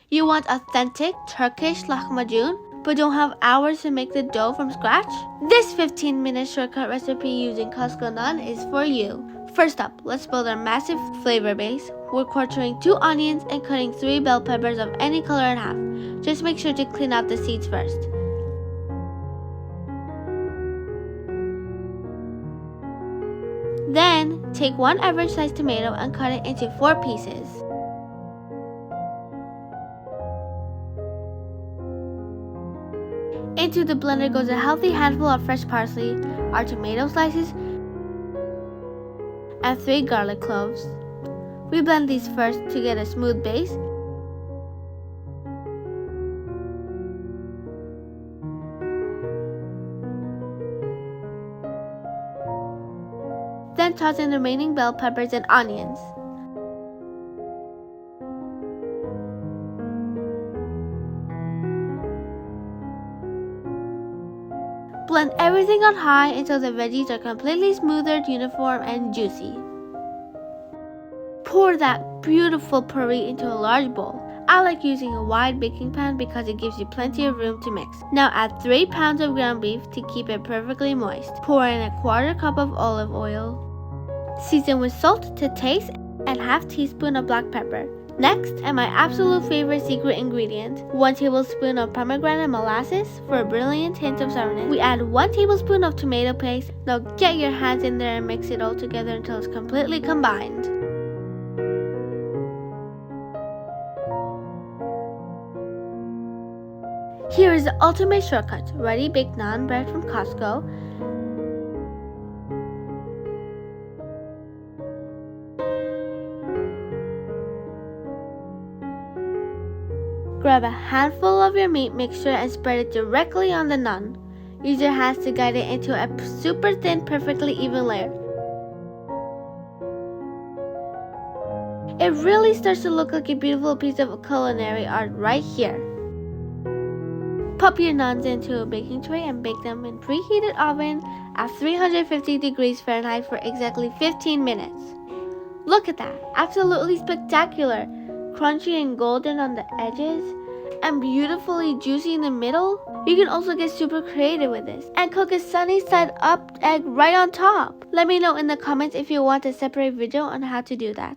You want authentic Turkish lahmacun, but don't have hours to make the dough from scratch? This 15-minute shortcut recipe using Costco naan is for you. First up, let's build our massive flavor base. We're quartering 2 onions and cutting 3 bell peppers of any color in half. Just make sure to clean out the seeds first. Then, take 1 average-sized tomato and cut it into 4 pieces. Into the blender goes a healthy handful of fresh parsley, our tomato slices, and 3 garlic cloves. We blend these first to get a smooth base. Then toss in the remaining bell peppers and onions. Blend everything on high until the veggies are completely smoothed, uniform, and juicy. Pour that beautiful puree into a large bowl. I like using a wide baking pan because it gives you plenty of room to mix. Now add 3 pounds of ground beef to keep it perfectly moist. Pour in a 1/4 cup of olive oil. Season with salt to taste and 1/2 teaspoon of black pepper. Next, and my absolute favorite secret ingredient, 1 tablespoon of pomegranate molasses for a brilliant hint of sourness. We add 1 tablespoon of tomato paste. Now get your hands in there and mix it all together until it's completely combined. Here is the ultimate shortcut, ready baked naan bread from Costco. Grab a handful of your meat mixture and spread it directly on the naan. Use your hands to guide it into a super thin, perfectly even layer. It really starts to look like a beautiful piece of culinary art right here. Pop your naans into a baking tray and bake them in preheated oven at 350 degrees Fahrenheit for exactly 15 minutes. Look at that, absolutely spectacular! Crunchy and golden on the edges, and beautifully juicy in the middle. You can also get super creative with this and cook a sunny side up egg right on top. Let me know in the comments if you want a separate video on how to do that.